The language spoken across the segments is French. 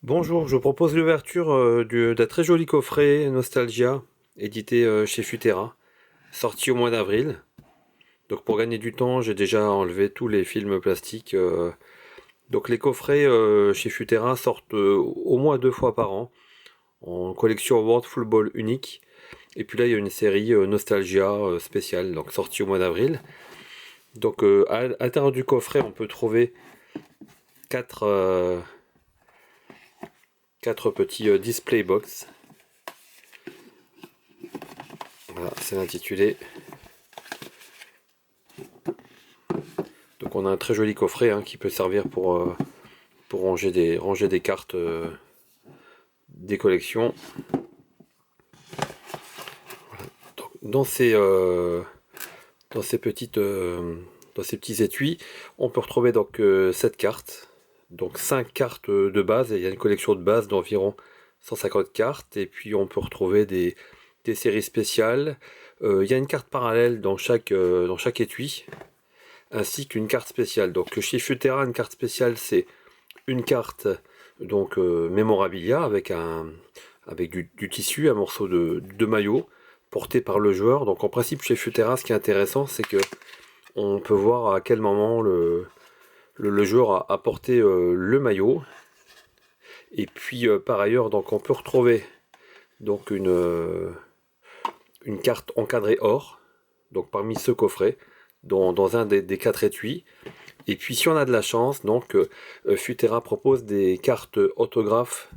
Bonjour, je vous propose l'ouverture d'un très joli coffret Nostalgia, édité chez Futera, sorti au mois d'avril. Donc pour gagner du temps, j'ai déjà enlevé tous les films plastiques. Donc les coffrets chez Futera sortent au moins 2 fois par an, en collection World Football unique. Et puis là, il y a une série Nostalgia spéciale, donc sortie au mois d'avril. Donc à l'intérieur du coffret, on peut trouver quatre, euh, quatre petits display box. Voilà, c'est intitulé. Donc on a un très joli coffret qui peut servir pour ranger des cartes des collections. Donc, dans ces dans ces petits étuis, on peut retrouver donc 7 cartes. Donc 5 cartes de base, et il y a une collection de base d'environ 150 cartes, et puis on peut retrouver des séries spéciales. Il y a une carte parallèle dans chaque étui, ainsi qu'une carte spéciale. Donc chez Futera, une carte spéciale, c'est une carte donc mémorabilia avec du tissu, un morceau de maillot porté par le joueur. Donc en principe chez Futera, ce qui est intéressant, c'est que on peut voir à quel moment le joueur a porté le maillot. Et puis par ailleurs, donc on peut retrouver donc une carte encadrée or, donc parmi ce coffret, dans un des 4 étuis. Et puis si on a de la chance, donc Futera propose des cartes autographes,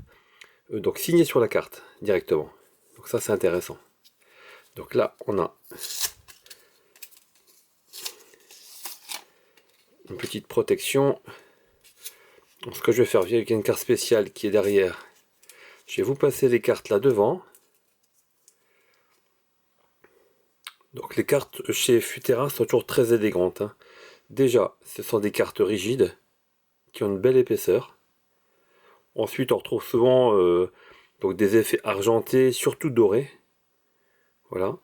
donc signées sur la carte directement. Donc ça c'est intéressant. Donc là on a une petite protection. Donc, ce que je vais faire, avec une carte spéciale qui est derrière, je vais vous passer les cartes là devant. Donc les cartes chez Futera sont toujours très élégantes. Déjà, ce sont des cartes rigides qui ont une belle épaisseur. Ensuite, on retrouve souvent donc des effets argentés, surtout dorés. Voilà.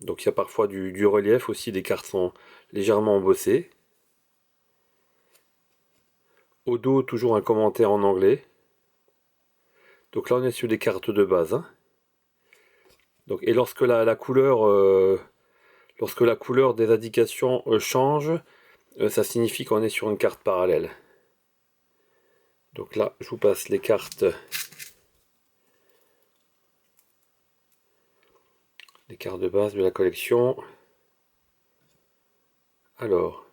Donc il y a parfois du relief aussi, les cartes sont légèrement embossées. Au dos, toujours un commentaire en anglais. Donc là, on est sur des cartes de base. Donc, et lorsque la couleur des indications change, ça signifie qu'on est sur une carte parallèle. Donc là, je vous passe les cartes de base de la collection. Alors,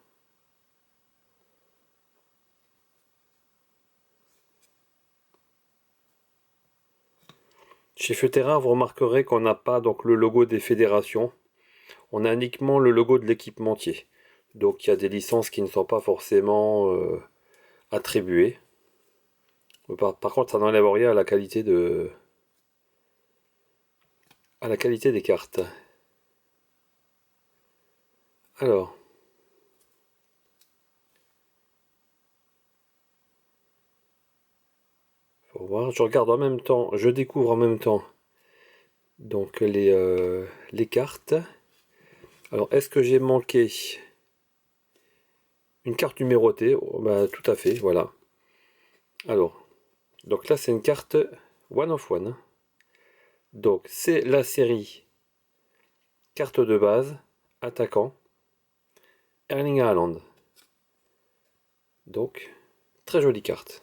chez Futera, vous remarquerez qu'on n'a pas donc le logo des fédérations. On a uniquement le logo de l'équipementier. Donc il y a des licences qui ne sont pas forcément attribuées. Par contre, ça n'enlève rien à la qualité des cartes. Alors, faut voir, je regarde en même temps, je découvre en même temps donc les cartes. Alors, est-ce que j'ai manqué une carte numérotée? Oh, bah, tout à fait, voilà. Alors, donc là, c'est une carte One of One. Donc, c'est la série carte de base, attaquant, Erling Haaland. Donc, très jolie carte.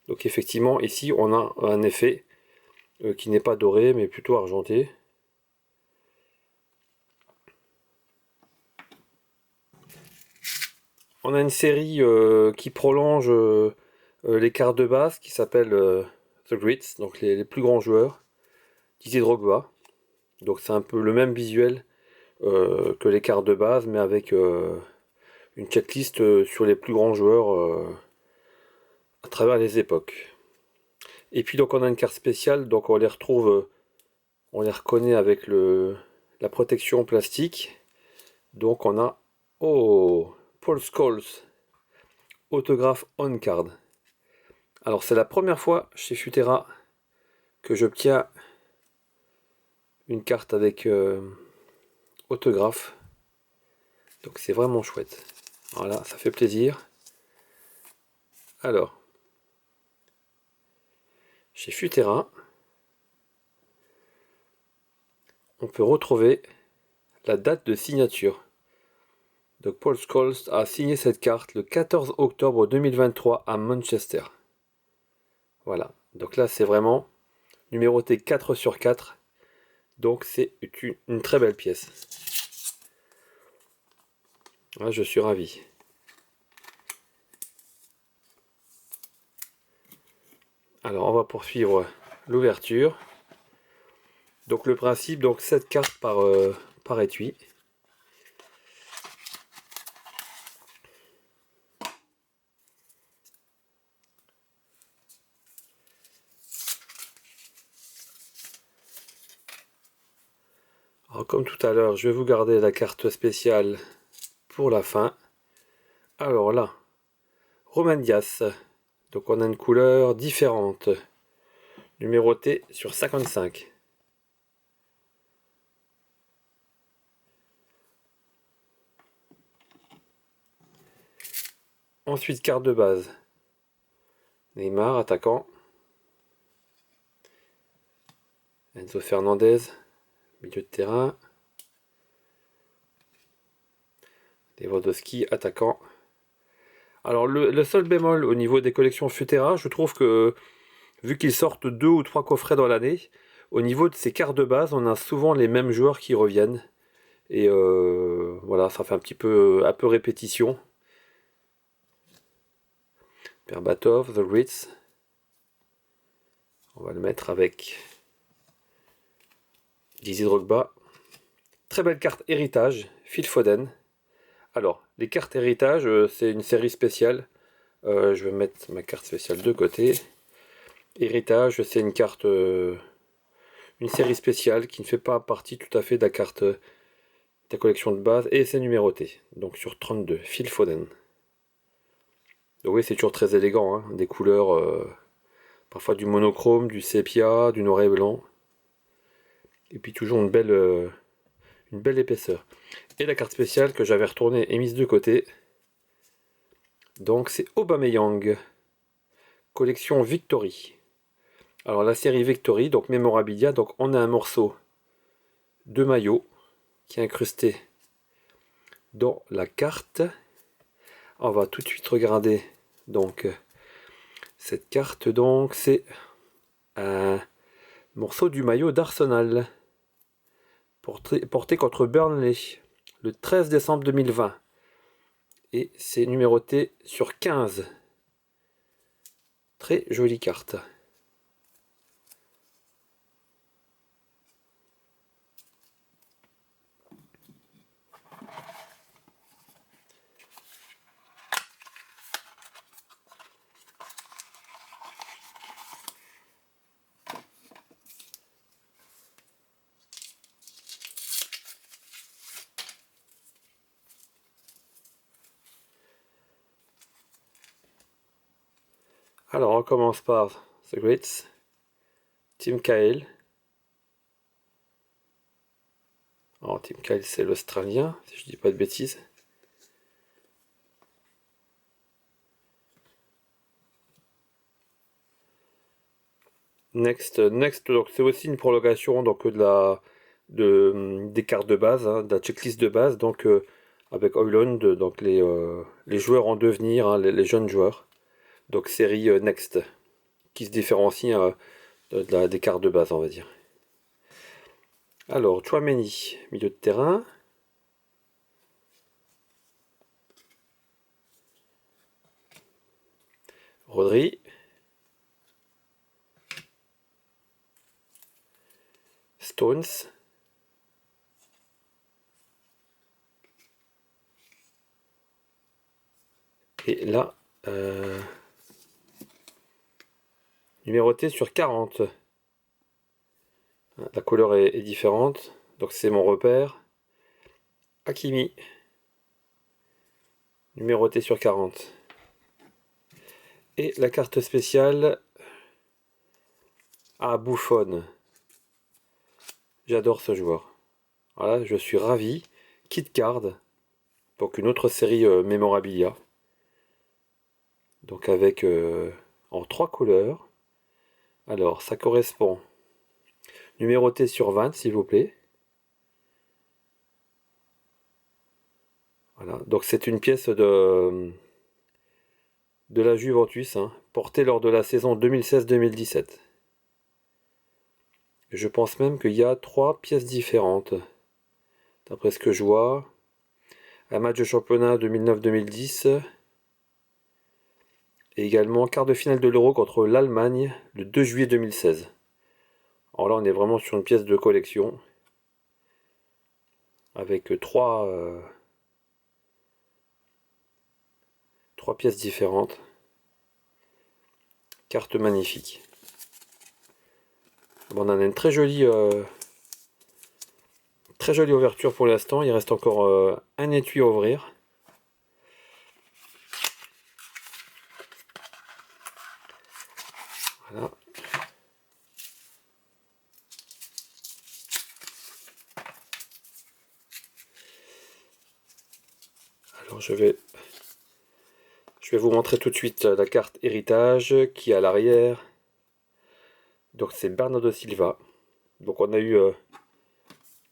Donc, effectivement, ici, on a un effet qui n'est pas doré, mais plutôt argenté. On a une série qui prolonge les cartes de base, qui s'appelle The Greats, donc les plus grands joueurs. Didier Drogba. Donc c'est un peu le même visuel que les cartes de base, mais avec une checklist sur les plus grands joueurs à travers les époques. Et puis donc on a une carte spéciale, donc on les retrouve, on les reconnaît avec la protection plastique. Donc on a, oh, Paul Scholes, autographe on card. Alors c'est la première fois chez Futera que j'obtiens une carte avec autographe. Donc c'est vraiment chouette. Voilà, ça fait plaisir. Alors, chez Futera, on peut retrouver la date de signature. Donc Paul Scholes a signé cette carte le 14 octobre 2023 à Manchester. Voilà, donc là c'est vraiment numéroté 4 sur 4. Donc c'est une très belle pièce. Là, je suis ravi. Alors on va poursuivre l'ouverture. Donc le principe, donc 7 cartes par étui. Alors comme tout à l'heure, je vais vous garder la carte spéciale pour la fin. Alors là, Romain Diaz. Donc on a une couleur différente. Numérotée sur 55. Ensuite, carte de base. Neymar, attaquant. Enzo Fernandez, milieu de terrain. Lewandowski, attaquant. Alors le seul bémol au niveau des collections Futera, je trouve que vu qu'ils sortent 2 ou 3 coffrets dans l'année, au niveau de ces cartes de base, on a souvent les mêmes joueurs qui reviennent. Et voilà, ça fait un peu répétition. Berbatov, The Ritz. On va le mettre avec Didier Drogba. Très belle carte héritage, Phil Foden. Alors, les cartes héritage, c'est une série spéciale. Je vais mettre ma carte spéciale de côté. Héritage, c'est une carte, une série spéciale qui ne fait pas partie tout à fait de la carte de la collection de base et c'est numéroté. Donc sur 32, Phil Foden. Donc oui, c'est toujours très élégant, hein, des couleurs, parfois du monochrome, du sépia, du noir et blanc. Et puis toujours une belle épaisseur. Et la carte spéciale que j'avais retournée et mise de côté. Donc c'est Aubameyang. Collection Victory. Alors la série Victory, donc Memorabilia, donc on a un morceau de maillot qui est incrusté dans la carte. On va tout de suite regarder donc cette carte. Donc c'est un morceau du maillot d'Arsenal porté contre Burnley le 13 décembre 2020 et c'est numéroté sur 15. Très jolie carte. Alors on commence par The Greats, Tim Cahill. Alors Tim Cahill c'est l'Australien, si je dis pas de bêtises. Next, donc c'est aussi une prolongation donc des cartes de base, hein, de la checklist de base, donc avec Højlund, donc les joueurs en devenir, hein, les jeunes joueurs. Donc série Next, qui se différencie des cartes de base, on va dire. Alors, Tchouaméni, milieu de terrain. Rodri. Stones. Et là, numéroté sur 40. La couleur est différente, donc c'est mon repère. Hakimi, numéroté sur 40. Et la carte spéciale à Buffon. J'adore ce joueur. Voilà, je suis ravi. Kit Card, donc une autre série Memorabilia. Donc avec en 3 couleurs, Alors, ça correspond. Numéroté sur 20, s'il vous plaît. Voilà. Donc, c'est une pièce de la Juventus, hein, portée lors de la saison 2016-2017. Je pense même qu'il y a 3 pièces différentes. D'après ce que je vois. Un match de championnat 2009-2010. Et également quart de finale de l'Euro contre l'Allemagne le 2 juillet 2016. Alors là, on est vraiment sur une pièce de collection. Avec trois pièces différentes. Carte magnifique. Bon, on en a une très jolie ouverture pour l'instant. Il reste encore un étui à ouvrir. Voilà. Alors je vais vous montrer tout de suite la carte héritage qui est à l'arrière. Donc c'est Bernardo Silva. Donc on a eu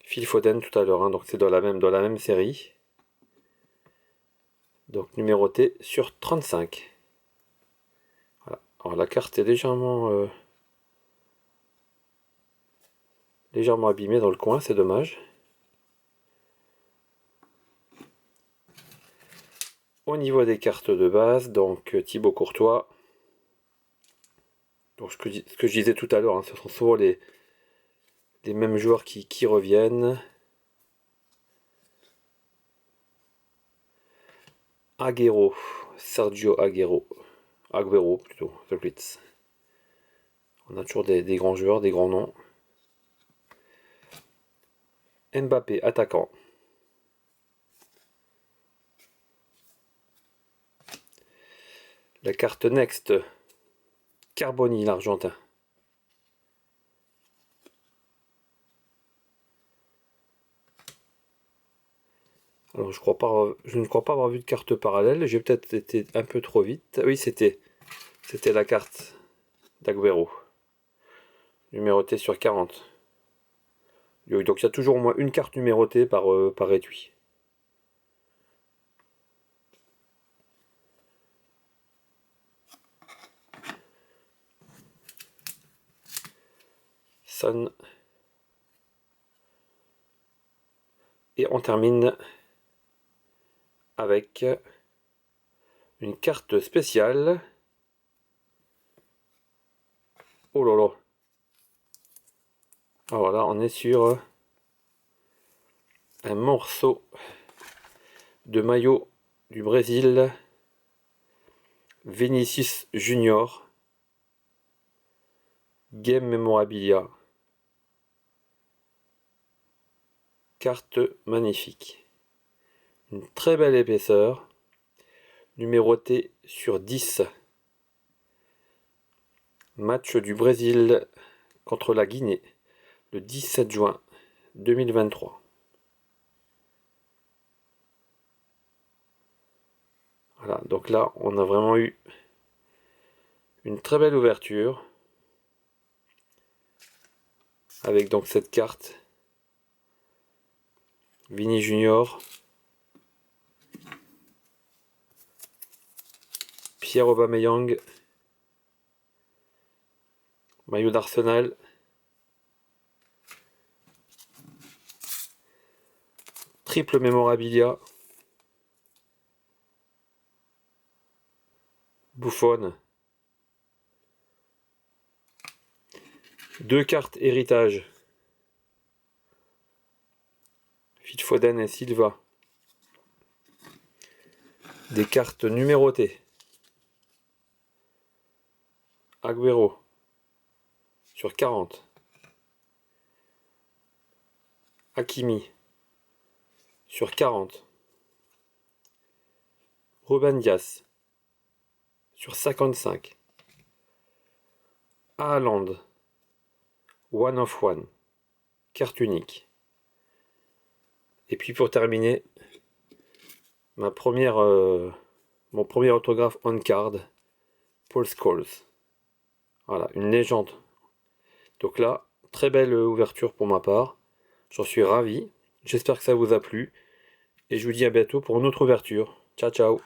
Phil Foden tout à l'heure, hein, donc c'est dans la même série. Donc numéroté sur 35. Voilà. Alors la carte est légèrement abîmée dans le coin, c'est dommage. Au niveau des cartes de base, donc Thibaut Courtois. Donc ce que je disais tout à l'heure, hein, ce sont souvent les mêmes joueurs qui reviennent. Agüero, Sergio Agüero plutôt, The Blitz. On a toujours des grands joueurs, des grands noms. Mbappé, attaquant. La carte Next, Carboni, l'Argentin. Alors je ne crois pas avoir vu de carte parallèle, j'ai peut-être été un peu trop vite. Oui, c'était la carte d'Agüero, numérotée sur 40. Donc il y a toujours au moins une carte numérotée par étui. Son. Et on termine avec une carte spéciale. Oh là là. Alors là, on est sur un morceau de maillot du Brésil. Vinicius Junior. Game Memorabilia. Carte magnifique. Une très belle épaisseur. Numérotée sur 10. Match du Brésil contre la Guinée le 17 juin 2023. Voilà, donc là on a vraiment eu une très belle ouverture avec donc cette carte Vini Junior, Pierre Aubameyang, maillot d'Arsenal, triple mémorabilia, Buffon, 2 cartes héritage, Phil Foden et Silva, des cartes numérotées, Agüero sur 40, Hakimi sur 40, Ruben Dias sur 55, Haaland, One of One, carte unique. Et puis pour terminer, mon premier autographe on card, Paul Scholes. Voilà, une légende Donc là, très belle ouverture pour ma part. J'en suis ravi. J'espère que ça vous a plu. Et je vous dis à bientôt pour une autre ouverture. Ciao ciao.